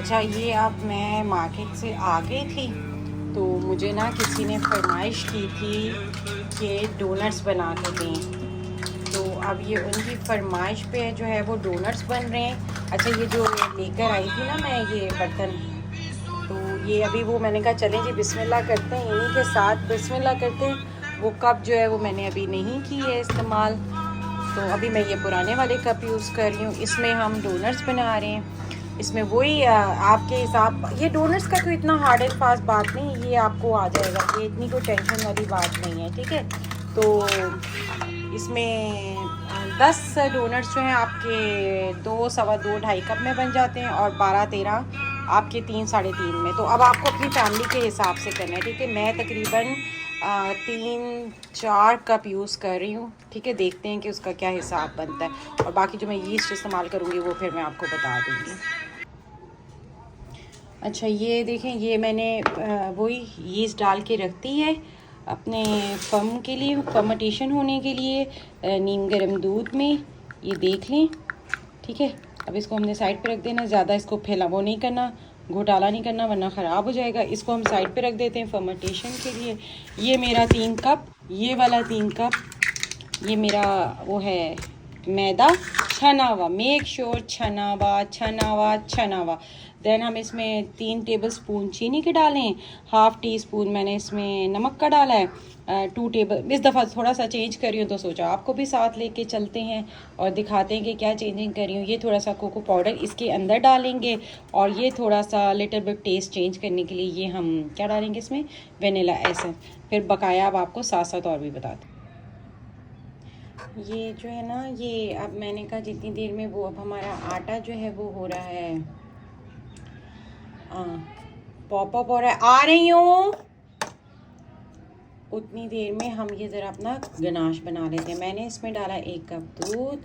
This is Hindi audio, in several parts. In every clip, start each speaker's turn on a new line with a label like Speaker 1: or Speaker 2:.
Speaker 1: अच्छा, ये अब मैं मार्केट से आ गई थी तो मुझे ना किसी ने फरमाइश की थी कि डोनट्स बना के दें। तो अब ये उनकी फरमाइश पे जो है वो डोनट्स बन रहे हैं। अच्छा, ये जो लेकर आई थी ना मैं ये बर्तन, तो ये अभी वो मैंने कहा चलें जी बिस्मिल्लाह करते हैं, इन्हीं के साथ बिस्मिल्लाह करते हैं। वो कप जो है वो मैंने अभी नहीं की है इस्तेमाल, तो अभी मैं ये पुराने वाले कप यूज़ कर रही हूँ। इसमें हम डोनट्स बना रहे हैं। इसमें वही आपके हिसाब, ये डोनट्स का तो इतना हार्ड एंड फास्ट बात नहीं, ये आपको आ जाएगा, ये इतनी कोई टेंशन वाली बात नहीं है, ठीक है। तो इसमें 10 डोनट्स जो हैं आपके 2, सवा 2, 2.5 कप में बन जाते हैं और 12-13 आपके 3, साढ़े 3 में। तो अब आपको अपनी फैमिली के हिसाब से करना है, ठीक है। मैं तकरीबन 3-4 कप यूज़ कर रही हूँ, ठीक है। देखते हैं कि उसका क्या हिसाब बनता है, और बाकी जो मैं यीस्ट इस्तेमाल करूँगी वो फिर मैं आपको बता दूँगी। अच्छा, ये देखें, ये मैंने वही यीस्ट डाल के रखती है अपने फम के लिए, फर्मेंटेशन होने के लिए नीम गर्म दूध में, ये देख लें, ठीक है। अब इसको हमने साइड पे रख देना, ज़्यादा इसको फैला वो नहीं करना, घोटाला नहीं करना वरना ख़राब हो जाएगा। इसको हम साइड पे रख देते हैं फर्मेंटेशन के लिए। ये मेरा 3 कप, ये वाला 3 कप, ये मेरा वो है मैदा छना हुआ, मेक श्योर छना हुआ। देन हम इसमें 3 टेबल स्पून चीनी के डालें, 1/2 टी-स्पून मैंने इसमें नमक का डाला है, 2 टेबल, इस दफ़ा थोड़ा सा चेंज कर रही हूँ तो सोचा आपको भी साथ लेके चलते हैं और दिखाते हैं कि क्या चेंजिंग कर रही हूँ। ये थोड़ा सा कोको पाउडर इसके अंदर डालेंगे, और ये थोड़ा सा लिटिल बिट टेस्ट चेंज करने के लिए ये हम क्या डालेंगे इसमें, वेनिला एसेंस। फिर बकाया अब आपको साथ साथ और भी बताते हैं। ये जो है ना, ये अब मैंने कहा जितनी देर में वो, अब हमारा आटा जो है वो हो रहा है, पॉप अप हो रहा है, आ रही हूँ, उतनी देर में हम ये ज़रा अपना गनाश बना लेते हैं। मैंने इसमें डाला 1 कप दूध,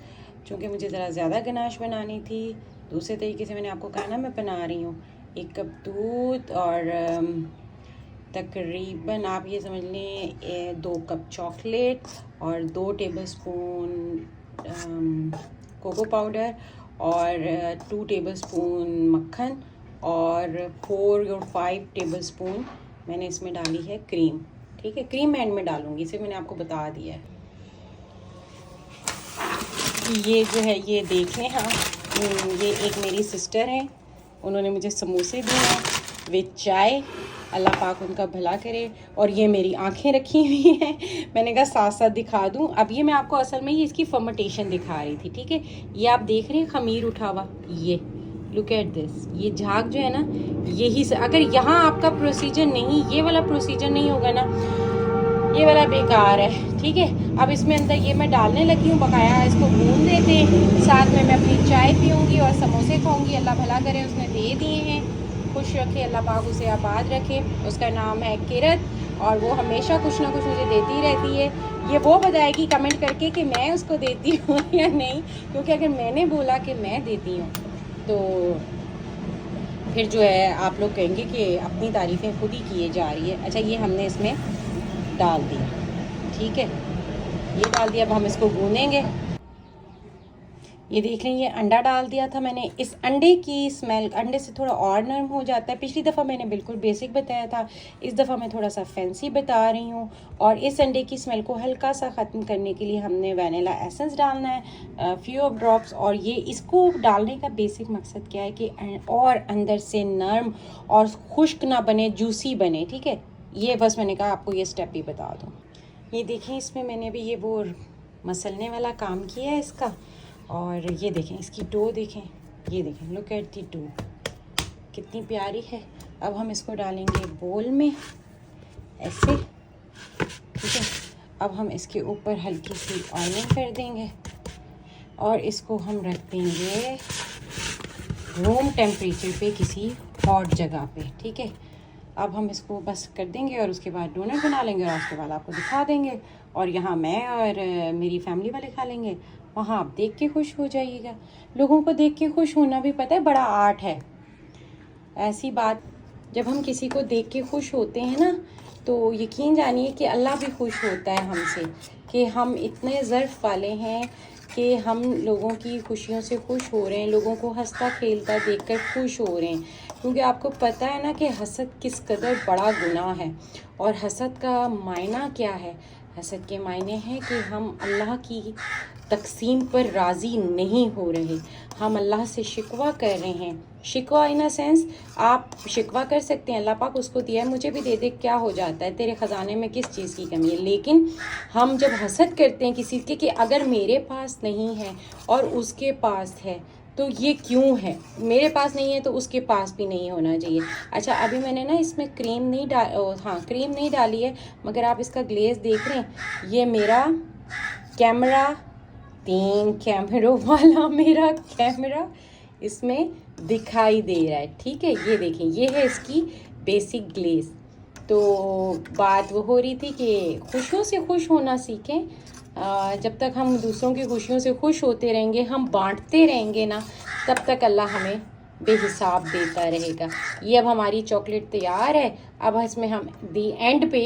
Speaker 1: चूँकि मुझे ज़रा ज़्यादा गनाश बनानी थी। दूसरे तरीके से मैंने आपको कहा ना मैं बना रही हूँ। 1 कप दूध और तकरीबन आप ये समझ लें 2 कप चॉकलेट और 2 टेबलस्पून कोको पाउडर और 2 टेबलस्पून मक्खन और 4 या 5 टेबलस्पून मैंने इसमें डाली है क्रीम, ठीक है। क्रीम एंड में डालूंगी, इसे मैंने आपको बता दिया है। ये जो है ये देख लें, हाँ, ये एक मेरी सिस्टर हैं, उन्होंने मुझे समोसे दिए हैं विद चाय, अल्लाह पाक उनका भला करे। और ये मेरी आंखें रखी हुई हैं, मैंने कहा साथ साथ दिखा दूं। अब ये मैं आपको असल में ये इसकी फर्मेंटेशन दिखा रही थी, ठीक है। ये आप देख रहे हैं खमीर उठा हुआ, ये लुक एट दिस, ये झाग जो है ना, यही से अगर यहाँ आपका प्रोसीजर नहीं, ये वाला प्रोसीजर नहीं होगा ना, ये वाला बेकार है, ठीक है। अब इसमें अंदर ये मैं डालने लगी हूँ, बकाया इसको भून देते हैं, साथ में मैं अपनी चाय पीऊँगी और समोसे खाऊँगी। अल्लाह भला करे, उसने दे दिए हैं, खुश रखे अल्लाह पाक, उसे आबाद रखे। उसका नाम है किरत, और वो हमेशा कुछ ना कुछ मुझे देती रहती है। ये वो बताएगी कमेंट करके कि मैं उसको देती हूँ या नहीं, क्योंकि अगर मैंने बोला कि मैं देती हूँ तो फिर जो है आप लोग कहेंगे कि अपनी तारीफ़ें खुद ही किए जा रही है। अच्छा, ये हमने इसमें डाल दिया, ठीक है, ये डाल दिया। अब हम इसको भूनेंगे। ये देख लें, ये अंडा डाल दिया था मैंने। इस अंडे की स्मेल, अंडे से थोड़ा और नरम हो जाता है। पिछली दफ़ा मैंने बिल्कुल बेसिक बताया था, इस दफ़ा मैं थोड़ा सा फैंसी बता रही हूँ। और इस अंडे की स्मेल को हल्का सा ख़त्म करने के लिए हमने वैनिला एसेंस डालना है, फ्यू ऑफ ड्रॉप्स। और ये इसको डालने का बेसिक मकसद क्या है कि और अंदर से नरम और खुश्क ना बने, जूसी बने, ठीक है। ये बस मैंने कहा आपको ये स्टेप भी बता दूँ। ये देखें, इसमें मैंने भी ये वो मसलने वाला काम किया है इसका। और ये देखें इसकी डो, देखें, ये देखें, लुक एट दी डो कितनी प्यारी है। अब हम इसको डालेंगे बोल में ऐसे, ठीक है। अब हम इसके ऊपर हल्की सी ऑयलिंग कर देंगे और इसको हम रख देंगे रूम टेम्परेचर पे किसी हॉट जगह पे, ठीक है। अब हम इसको बस कर देंगे और उसके बाद डोनट बना लेंगे और उसके बाद आपको दिखा देंगे। और यहाँ मैं और मेरी फैमिली वाले खा लेंगे, वहाँ आप देख के खुश हो जाइएगा। लोगों को देख के खुश होना भी पता है बड़ा आर्ट है। ऐसी बात, जब हम किसी को देख के खुश होते हैं ना, तो यकीन जानिए कि अल्लाह भी खुश होता है हमसे, कि हम इतने ज़र्फ़ वाले हैं कि हम लोगों की खुशियों से खुश हो रहे हैं, लोगों को हंसता खेलता देखकर खुश हो रहे हैं। क्योंकि आपको पता है ना कि हसद किस कदर बड़ा गुनाह है। और हसद का मायना क्या है? हसद के मायने हैं कि हम अल्लाह की तकसीम पर राज़ी नहीं हो रहे, हम अल्लाह से शिकवा कर रहे हैं। शिकवा इन अ सेंस, आप शिकवा कर सकते हैं, अल्लाह पाक उसको दिया है, मुझे भी दे दे, क्या हो जाता है, तेरे ख़जाने में किस चीज़ की कमी है। लेकिन हम जब हसद करते हैं किसी के कि अगर मेरे पास नहीं है और उसके पास है तो ये क्यों है, मेरे पास नहीं है तो उसके पास भी नहीं होना चाहिए। अच्छा, अभी मैंने ना इसमें क्रीम नहीं क्रीम नहीं डाली है, मगर आप इसका ग्लेज देख रहे हैं। ये मेरा कैमरा, 3 कैमरों वाला मेरा कैमरा इसमें दिखाई दे रहा है, ठीक है। ये देखें, ये है इसकी बेसिक ग्लेज। तो बात वो हो रही थी कि खुशियों से खुश होना सीखें। जब तक हम दूसरों की खुशियों से खुश होते रहेंगे, हम बांटते रहेंगे ना, तब तक अल्लाह हमें बेहिसाब देता रहेगा। ये अब हमारी चॉकलेट तैयार है। अब इसमें हम दी एंड पे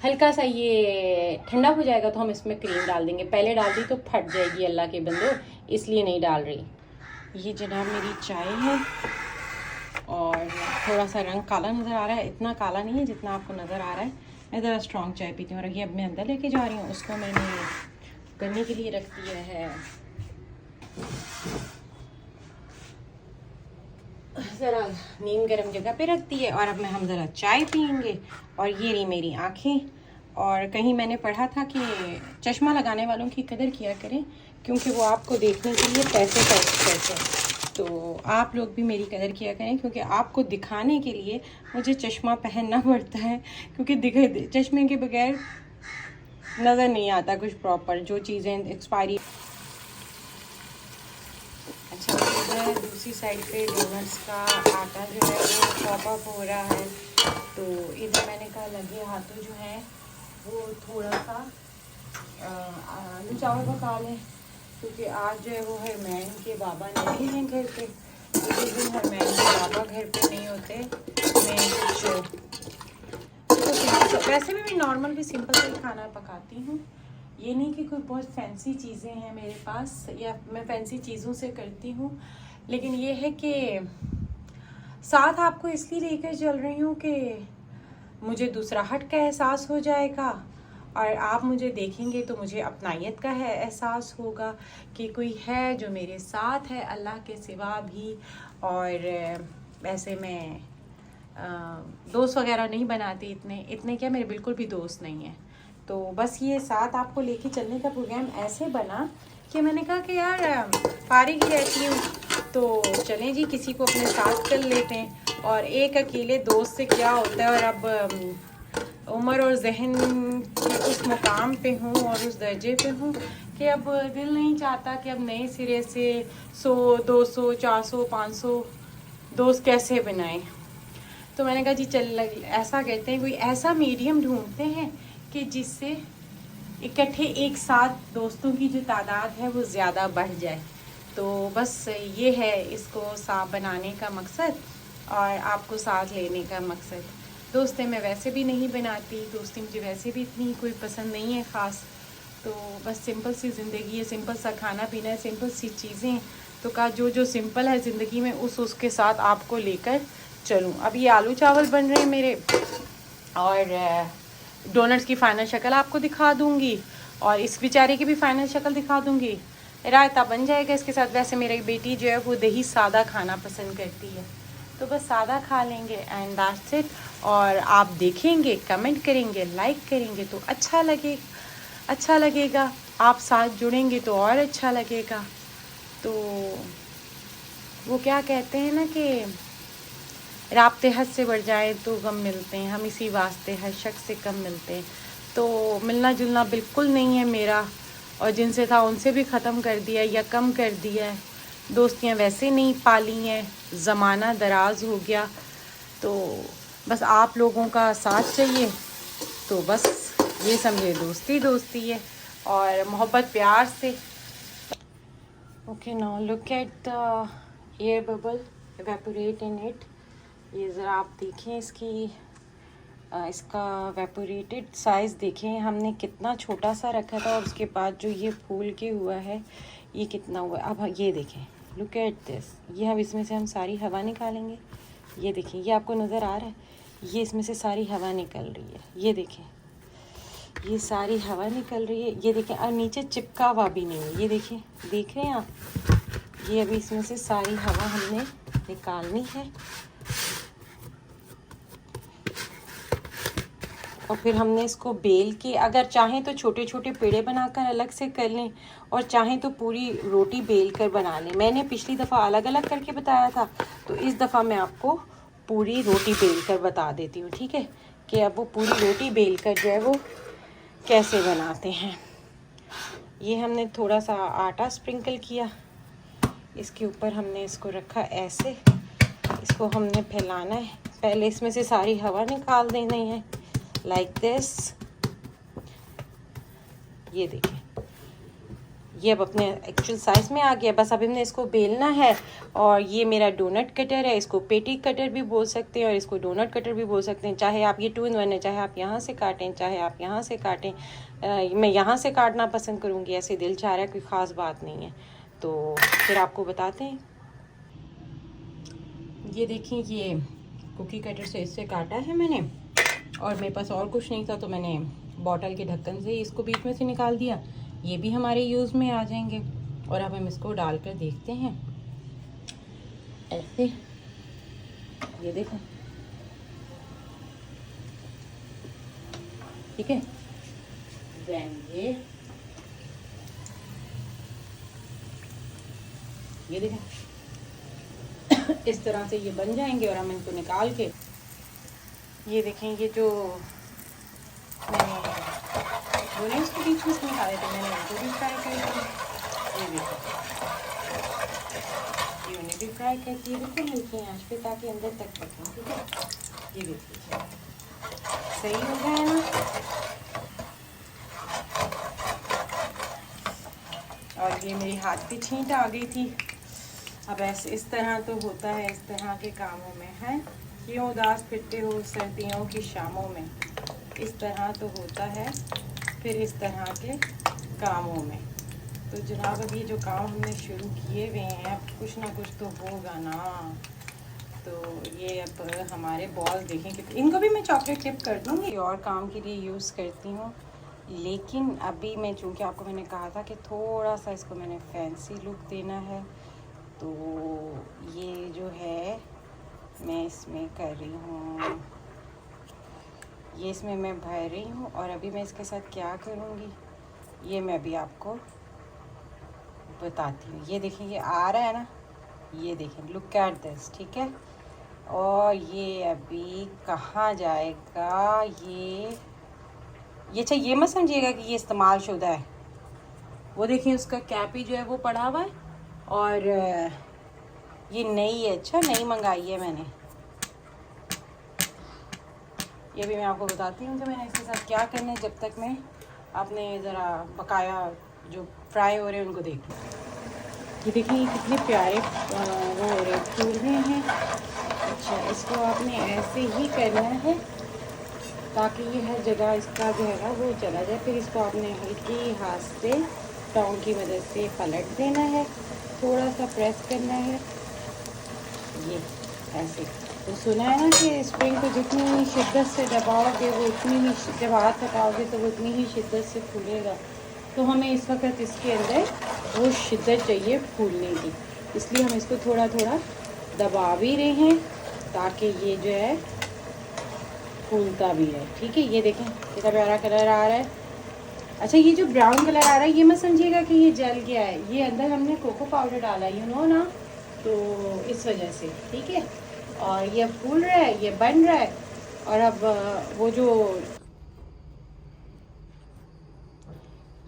Speaker 1: हल्का सा ये ठंडा हो जाएगा तो हम इसमें क्रीम डाल देंगे। पहले डाल दी तो फट जाएगी अल्लाह के बंदो, इसलिए नहीं डाल रही। ये जनाब मेरी चाय है और थोड़ा सा रंग काला नज़र आ रहा है, इतना काला नहीं है जितना आपको नज़र आ रहा है। मैं ज़रा स्ट्रॉन्ग चाय पीती हूँ। और ये अब मैं अंदर लेके जा रही हूँ, उसको मैंने करने के लिए रख दिया है ज़रा नीम गर्म जगह पे रख दी है। और अब हम ज़रा चाय पियेंगे। और ये रही मेरी आँखें। और कहीं मैंने पढ़ा था कि चश्मा लगाने वालों की कदर किया करें, क्योंकि वो आपको देखने के लिए पैसे खर्च करते हैं। तो आप लोग भी मेरी कदर किया करें, क्योंकि आपको दिखाने के लिए मुझे चश्मा पहनना पड़ता है, क्योंकि चश्मे के बगैर नज़र नहीं आता कुछ प्रॉपर, जो चीज़ें एक्सपायरी। अच्छा, इधर दूसरी साइड पे डोनट्स का आटा जो है वो चॉप अप हो रहा है। तो इधर मैंने कहा लगे हाथों जो है वो थोड़ा सा आलू चावल पका लें, क्योंकि आज जो है वो हरमैन के बाबा नहीं हैं घर पे। तो जिस दिन हरमैन के बाबा घर पे नहीं होते, मैं कुछ वैसे भी मैं नॉर्मल भी सिंपल सा खाना पकाती हूँ। ये नहीं कि कोई बहुत फैंसी चीज़ें हैं मेरे पास या मैं फैंसी चीज़ों से करती हूँ, लेकिन ये है कि साथ आपको इसलिए लेकर चल रही हूँ कि मुझे दूसराहट का एहसास हो जाएगा और आप मुझे देखेंगे तो मुझे अपनायत का है एहसास होगा कि कोई है जो मेरे साथ है अल्लाह के सिवा भी। और वैसे मैं दोस्त वगैरह नहीं बनाती, इतने क्या मेरे बिल्कुल भी दोस्त नहीं हैं। तो बस ये साथ आपको लेके चलने का प्रोग्राम ऐसे बना कि मैंने कहा कि यार फारिग ही रहती हूँ तो चलें जी, किसी को अपने साथ कर लेते हैं। और एक अकेले दोस्त से क्या होता है। और अब उम्र और जहन उस मुकाम पे हूँ और उस दर्जे पे हूँ कि अब दिल नहीं चाहता कि अब नए सिरे से 100, 200, 400, 500 दोस्त कैसे बनाएं। तो मैंने कहा जी चल ऐसा कहते हैं, कोई ऐसा मीडियम ढूंढते हैं कि जिससे इकट्ठे एक साथ दोस्तों की जो तादाद है वो ज़्यादा बढ़ जाए। तो बस ये है इसको साथ बनाने का मकसद और आपको साथ लेने का मकसद। दोस्तें मैं वैसे भी नहीं बनाती, दोस्ती मुझे वैसे भी इतनी कोई पसंद नहीं है ख़ास। तो बस सिंपल सी ज़िंदगी है, सिंपल सा खाना पीना है, सिंपल सी चीज़ें। तो कहा जो सिंपल है ज़िंदगी में उसके साथ आपको लेकर चलूँ। अब ये आलू चावल बन रहे हैं मेरे और डोनट्स की फ़ाइनल शक्ल आपको दिखा दूँगी और इस बेचारे की भी फ़ाइनल शक्ल दिखा दूँगी। रायता बन जाएगा इसके साथ। वैसे मेरी बेटी जो है वो दही सादा खाना पसंद करती है, तो बस सादा खा लेंगे एंड दैट्स इट। और आप देखेंगे, कमेंट करेंगे, लाइक करेंगे तो अच्छा लगेगा। आप साथ जुड़ेंगे तो और अच्छा लगेगा। तो वो क्या कहते हैं ना कि राब्ते हद से बढ़ जाए तो गम मिलते हैं, हम इसी वास्ते हर शख्स से कम मिलते हैं। तो मिलना जुलना बिल्कुल नहीं है मेरा, और जिनसे था उनसे भी ख़त्म कर दिया या कम कर दिया है। दोस्तियाँ वैसे नहीं पाली हैं, ज़माना दराज हो गया। तो बस आप लोगों का साथ चाहिए, तो बस ये समझे दोस्ती है और मोहब्बत प्यार से। Okay, now look at the air bubble evaporate in it। ये ज़रा आप देखें इसका वेपोरेटेड साइज़ देखें, हमने कितना छोटा सा रखा था और उसके बाद जो ये फूल के हुआ है ये कितना हुआ। अब ये देखें, लुक एट दिस। ये अब इसमें से हम सारी हवा निकालेंगे ये देखिए, ये आपको नज़र आ रहा है, ये इसमें से सारी हवा निकल रही है। ये देखें, ये सारी हवा निकल रही है। ये देखें, और नीचे चिपका हुआ भी नहीं है। ये देखिए, देख रहे हैं आप, ये अभी इसमें से सारी हवा हमने निकालनी है और फिर हमने इसको बेल के, अगर चाहें तो छोटे छोटे पेड़े बनाकर अलग से कर लें और चाहें तो पूरी रोटी बेल कर बना लें। मैंने पिछली दफ़ा अलग अलग करके बताया था, तो इस दफ़ा मैं आपको पूरी रोटी बेल कर बता देती हूँ, ठीक है, कि अब वो पूरी रोटी बेल कर जो है वो कैसे बनाते हैं। ये हमने थोड़ा सा आटा स्प्रिंकल किया, इसके ऊपर हमने इसको रखा ऐसे, इसको हमने फैलाना है। पहले इसमें से सारी हवा निकाल देनी है, लाइक दिस। ये देखिए, ये अब अपने एक्चुअल साइज़ में आ गया। बस अब हमने इसको बेलना है। और ये मेरा डोनट कटर है, इसको पेटी कटर भी बोल सकते हैं और इसको डोनट कटर भी बोल सकते हैं। चाहे आप, ये 2 in 1 है, चाहे आप यहाँ से काटें, चाहे आप यहाँ से काटें। मैं यहाँ से काटना पसंद करूँगी, ऐसे दिल चाह रहा है, कोई ख़ास बात नहीं है। तो फिर आपको बताते हैं। ये देखिए, ये कुकी कटर से इससे काटा है मैंने, और मेरे पास और कुछ नहीं था तो मैंने बॉटल के ढक्कन से इसको बीच में से निकाल दिया। ये भी हमारे यूज़ में आ जाएंगे। और अब हम इसको डालकर देखते हैं ऐसे। ये देखो, ठीक है। देन ये देखें, इस तरह से ये बन जाएंगे। और हम इनको निकाल के, ये देखें, ये जो मैंने बोले इसको बीच में से निकाले थे, मैंने इनको भी फ्राई कर दिया। ये देखो, ये उन्हें भी फ्राई कर दिए, बिल्कुल हल्की आंच पे, ताकि अंदर तक पकें, ठीक है। ये देखिए, सही हो गया है ना। और ये मेरी हाथ पे छींट आ गई थी। अब ऐसे इस तरह तो होता है, इस तरह के कामों में है, क्यों उदास फिरते हो सर्दियों की शामों में। इस तरह तो होता है फिर इस तरह के कामों में। तो जनाब, अभी जो काम हमने शुरू किए हुए हैं, अब कुछ ना कुछ तो होगा ना। तो ये अब हमारे बॉल देखें कि इनको भी मैं चॉकलेट चिप कर दूँगी और काम के लिए यूज़ करती हूँ। लेकिन अभी मैं, चूँकि आपको मैंने कहा था कि थोड़ा सा इसको मैंने फैंसी लुक देना है, तो ये जो है मैं इसमें कर रही हूँ, ये इसमें मैं भर रही हूँ। और अभी मैं इसके साथ क्या करूँगी ये मैं अभी आपको बताती हूँ। ये देखिए, ये आ रहा है ना, ये देखें, लुक एट दिस, ठीक है। और ये अभी कहाँ जाएगा, ये अच्छा, ये मत समझिएगा कि ये इस्तेमाल शुदा है। वो देखिए, उसका कैप ही जो है वो पड़ा हुआ है। और ये नई है, अच्छा नई मंगाई है मैंने। ये भी मैं आपको बताती हूँ कि मैंने इसके साथ क्या करना है, जब तक मैं आपने ज़रा बकाया जो फ्राई हो रहे हैं उनको देख लूँ। ये देखिए, कितने प्यारे वो हो रहे फूल रहे हैं। अच्छा, इसको आपने ऐसे ही करना है ताकि ये हर जगह इसका जो है ना वो चला जाए। फिर इसको आपने हल्की हाथ से टाउन की मदद से पलट देना है, थोड़ा सा प्रेस करना है, ये ऐसे। तो सुना है ना कि स्प्रिंग को जितनी शिद्दत से दबाओगे वो उतनी ही, जब हाथ हटाओगे तो वो उतनी ही शिद्दत से फूलेगा। तो हमें इस वक्त इसके अंदर वो शिद्दत चाहिए फूलने की, इसलिए हम इसको थोड़ा थोड़ा दबा भी रहे हैं ताकि ये जो है फूलता भी है, ठीक है। ये देखें, कितना प्यारा कलर आ रहा है। अच्छा, ये जो ब्राउन कलर आ रहा है, ये मत समझिएगा कि ये जल गया है, ये अंदर हमने कोको पाउडर डाला है, यू नो ना, तो इस वजह से, ठीक है। और ये फूल रहा है, ये बन रहा है। और अब वो जो,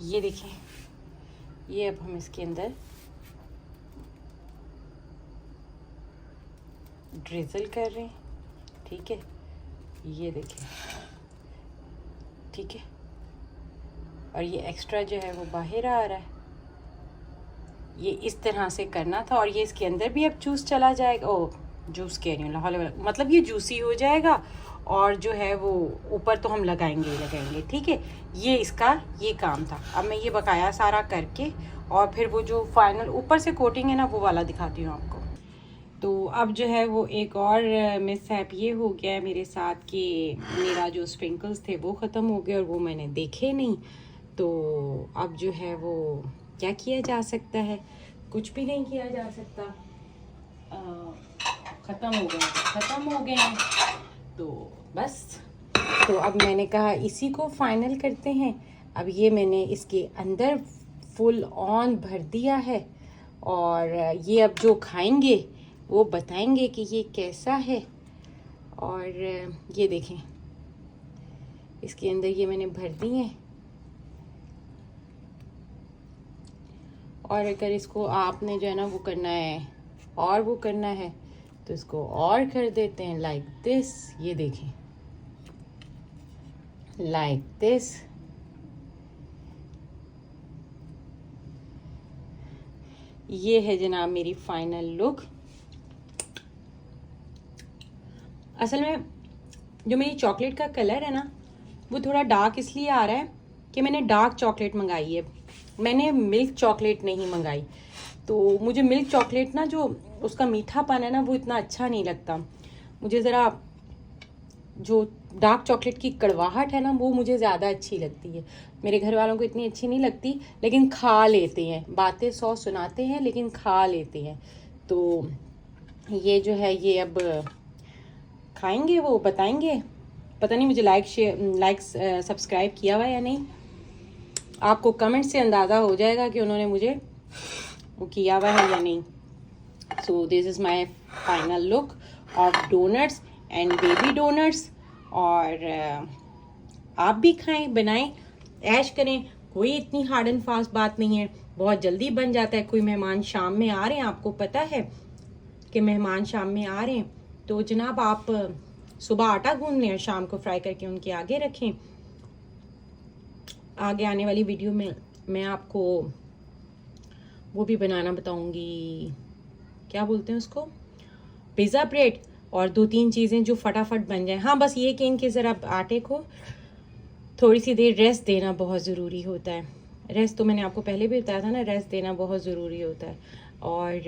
Speaker 1: ये देखिए, ये अब हम इसके अंदर ड्रिजल कर रहे हैं, ठीक है। ये देखिए, ठीक है। और ये एक्स्ट्रा जो है वो बाहर आ रहा है। ये इस तरह से करना था। और ये इसके अंदर भी अब जूस चला जाएगा। ओ, जूस कह रही हूँ, मतलब ये जूसी हो जाएगा। और जो है वो ऊपर तो हम लगाएंगे, ठीक है। ये इसका ये काम था। अब मैं ये बकाया सारा करके और फिर वो जो फाइनल ऊपर से कोटिंग है ना, वो वाला दिखाती हूँ आपको। तो अब जो है वो एक और मिसहैप ये हो गया है मेरे साथ कि मेरा जो स्प्रिंकल्स थे वो ख़त्म हो गए और वो मैंने देखे नहीं। तो अब जो है वो क्या किया जा सकता है, कुछ भी नहीं किया जा सकता। ख़त्म हो गए हैं तो बस। तो अब मैंने कहा इसी को फाइनल करते हैं। अब ये मैंने इसके अंदर फुल ऑन भर दिया है और ये अब जो खाएंगे वो बताएंगे कि ये कैसा है। और ये देखें इसके अंदर ये मैंने भर दिए। और अगर इसको आपने जो है ना वो करना है और वो करना है तो इसको और कर देते हैं लाइक दिस। ये देखें लाइक दिस। ये है जनाब मेरी फाइनल लुक। असल में जो मेरी चॉकलेट का कलर है ना वो थोड़ा डार्क इसलिए आ रहा है कि मैंने डार्क चॉकलेट मंगाई है, मैंने मिल्क चॉकलेट नहीं मंगाई। तो मुझे मिल्क चॉकलेट ना जो उसका मीठापन है ना वो इतना अच्छा नहीं लगता। मुझे ज़रा जो डार्क चॉकलेट की कड़वाहट है ना वो मुझे ज़्यादा अच्छी लगती है। मेरे घर वालों को इतनी अच्छी नहीं लगती लेकिन खा लेते हैं, बातें 100 सुनाते हैं लेकिन खा लेते हैं। तो ये जो है ये अब खाएंगे वो बताएंगे। पता नहीं मुझे लाइक सब्सक्राइब किया हुआ या नहीं। आपको कमेंट से अंदाज़ा हो जाएगा कि उन्होंने मुझे वो किया हुआ है या नहीं। So this is my final look of donuts and baby donuts. और आप भी खाएं, बनाएं, ऐश करें। कोई इतनी हार्ड एंड फास्ट बात नहीं है, बहुत जल्दी बन जाता है। कोई मेहमान शाम में आ रहे हैं, आपको पता है कि मेहमान शाम में आ रहे हैं, तो जनाब आप सुबह आटा गूंद लें, शाम को फ्राई करके उनके आगे रखें। आगे आने वाली वीडियो में मैं आपको वो भी बनाना बताऊंगी, क्या बोलते हैं उसको, पिज़्ज़ा ब्रेड। और 2-3 चीज़ें जो फटाफट बन जाए। हाँ बस ये कि इनके ज़रा आटे को थोड़ी सी देर रेस्ट देना बहुत ज़रूरी होता है। रेस्ट तो मैंने आपको पहले भी बताया था ना, रेस्ट देना बहुत ज़रूरी होता है। और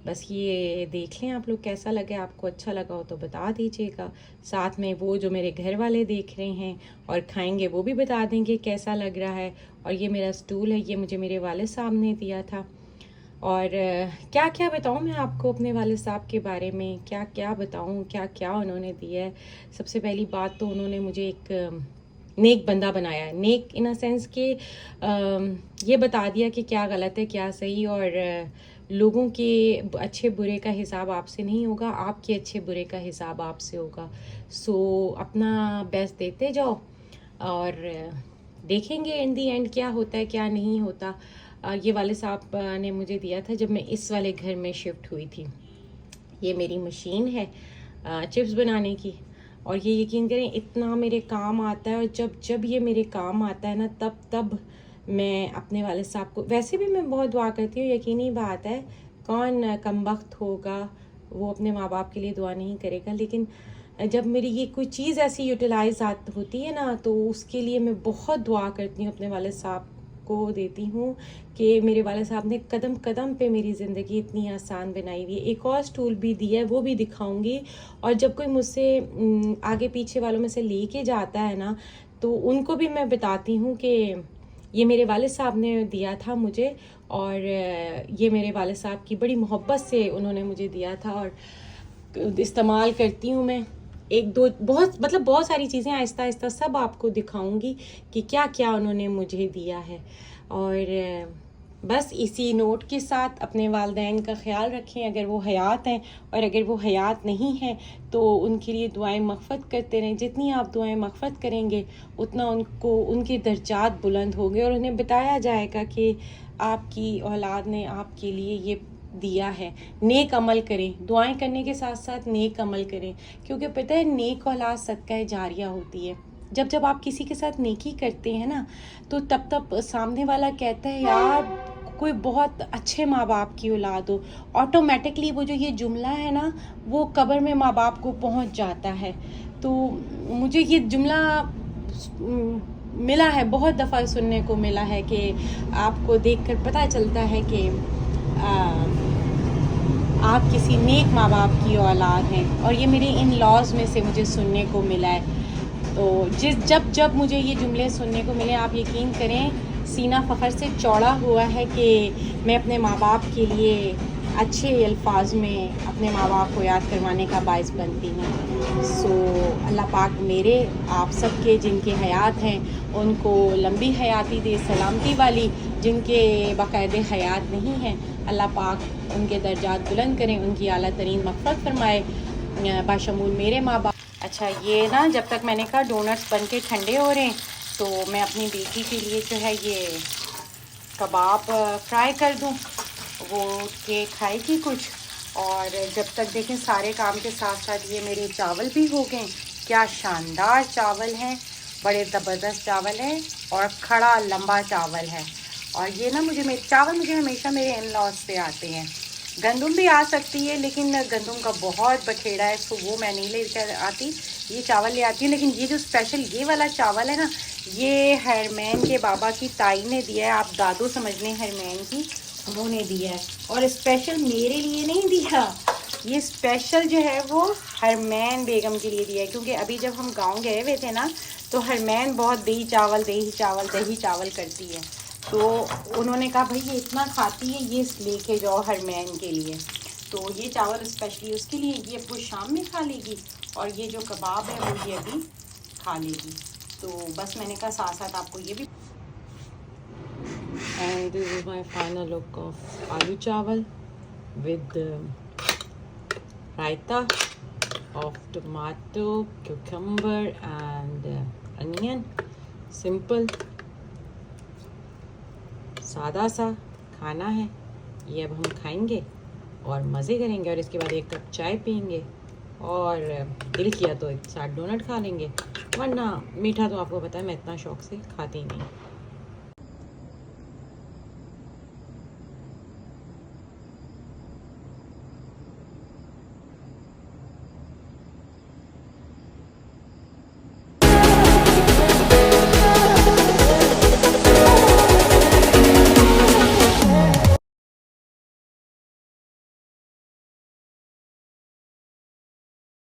Speaker 1: बस ये देख लें आप लोग कैसा लगे। आपको अच्छा लगा हो तो बता दीजिएगा। साथ में वो जो मेरे घर वाले देख रहे हैं और खाएंगे वो भी बता देंगे कैसा लग रहा है। और ये मेरा स्टूल है, ये मुझे मेरे वाले साहब ने दिया था। और क्या क्या बताऊँ मैं आपको अपने वाले साहब के बारे में, क्या क्या बताऊँ, क्या क्या उन्होंने दिया है। सबसे पहली बात तो उन्होंने मुझे एक नेक बंदा बनाया है। नेक इन अ सेंस कि ये बता दिया कि क्या गलत है क्या सही। और लोगों के अच्छे बुरे का हिसाब आपसे नहीं होगा, आपके अच्छे बुरे का हिसाब आपसे होगा। सो अपना बेस्ट देते जाओ और देखेंगे इन दी एंड क्या होता है क्या नहीं होता। ये वाले साहब ने मुझे दिया था जब मैं इस वाले घर में शिफ्ट हुई थी। ये मेरी मशीन है चिप्स बनाने की, और ये यकीन करें इतना मेरे काम आता है। और जब जब ये मेरे काम आता है ना तब तब मैं अपने वाले साहब को, वैसे भी मैं बहुत दुआ करती हूँ, यकीनी बात है, कौन कमबख्त होगा वो अपने माँ बाप के लिए दुआ नहीं करेगा। लेकिन जब मेरी ये कोई चीज़ ऐसी यूटिलाइज होती है ना तो उसके लिए मैं बहुत दुआ करती हूँ, अपने वाले साहब को देती हूँ कि मेरे वाले साहब ने कदम कदम पे मेरी ज़िंदगी इतनी आसान बनाई हुई है। एक और स्टूल भी दिया है, वो भी दिखाऊंगी। और जब कोई मुझसे आगे पीछे वालों में से लेके जाता है ना तो उनको भी मैं बताती हूँ कि ये मेरे वाले साहब ने दिया था मुझे, और ये मेरे वाले साहब की बड़ी मोहब्बत से उन्होंने मुझे दिया था और इस्तेमाल करती हूँ मैं। एक दो बहुत सारी चीज़ें आहिस्ता आहिस्ता सब आपको दिखाऊंगी कि क्या क्या उन्होंने मुझे दिया है। और बस इसी नोट के साथ अपने वालिदैन का ख्याल रखें अगर वो हयात हैं, और अगर वो हयात नहीं हैं तो उनके लिए दुआएं मग़फ़िरत करते रहें। जितनी आप दुआएं मग़फ़िरत करेंगे उतना उनको उनके दर्जात बुलंद होंगे और उन्हें बताया जाएगा कि आपकी औलाद ने आपके लिए ये दिया है। नेक अमल करें, दुआएं करने के साथ साथ नेक अमल करें, क्योंकि पता है नेक औलाद सदका जारिया होती है। जब जब आप किसी के साथ नेकी करते हैं ना तो तब तब सामने वाला कहता है यार कोई बहुत अच्छे माँ बाप की औलाद हो। ऑटोमेटिकली वो जो ये जुमला है ना वो कब्र में माँ बाप को पहुँच जाता है। तो मुझे ये जुमला मिला है, बहुत दफ़ा सुनने को मिला है कि आपको देखकर पता चलता है कि आप किसी नेक माँ बाप की औलाद हैं, और ये मेरे इन लॉज में से मुझे सुनने को मिला है। तो जब मुझे ये जुमले सुनने को मिले, आप यकीन करें सीना फ़ख्र से चौड़ा हुआ है कि मैं अपने माँ बाप के लिए अच्छे अल्फाज में अपने माँ बाप को याद करवाने का बाइस बनती हूँ। सो अल्लाह पाक मेरे आप सब के जिनके हयात हैं उनको लंबी हयाती दे, सलामती वाली। जिनके बाकायदे हयात नहीं हैं, अल्लाह पाक उनके दर्जात बुलंद करें, उनकी आला तरीन मग़फ़िरत फ़रमाए, बाशमूल मेरे माँ बाप। अच्छा, ये ना जब तक मैंने कहा डोनट्स बन के ठंडे हो रहे हैं, तो मैं अपनी बेटी के लिए जो है ये कबाब फ्राई कर दूं, वो के खाएगी कुछ। और जब तक देखें सारे काम के साथ साथ ये मेरे चावल भी हो गए। क्या शानदार चावल हैं, बड़े ज़बरदस्त चावल हैं और खड़ा लंबा चावल है। और ये ना मुझे हमेशा मेरे इन लॉज से आते हैं। गंदम भी आ सकती है, लेकिन गंदम का बहुत बखेड़ा है, तो वो मैं नहीं लेकर आती, ये चावल ले आती हूँ। लेकिन ये जो स्पेशल ये वाला चावल है ना, ये हरमैन के बाबा की ताई ने दिया है, आप दादू समझ लें हरमैन की, उन्होंने दिया है। और स्पेशल मेरे लिए नहीं दिया, ये स्पेशल जो है वो हरमैन बेगम के लिए दिया है। क्योंकि अभी जब हम गाँव गए हुए थे ना, तो हरमैन बहुत दही चावल करती है। तो उन्होंने कहा भाई ये इतना खाती है, ये लेके जाओ हरमैन के लिए। तो ये चावल स्पेशली उसके लिए, ये वो शाम में खा लेगी, और ये जो कबाब है वो ये अभी खा लेगी। तो बस मैंने कहा साथ साथ आपको ये भी। And this is my final look of आलू चावल with raita of tomato, cucumber and onion. Simple सादा सा खाना है ये। अब हम खाएंगे और मज़े करेंगे, और इसके बाद एक कप चाय पियेंगे, और दिल किया तो एक साथ डोनट खा लेंगे, वरना मीठा तो आपको पता है मैं इतना शौक़ से खाती नहीं।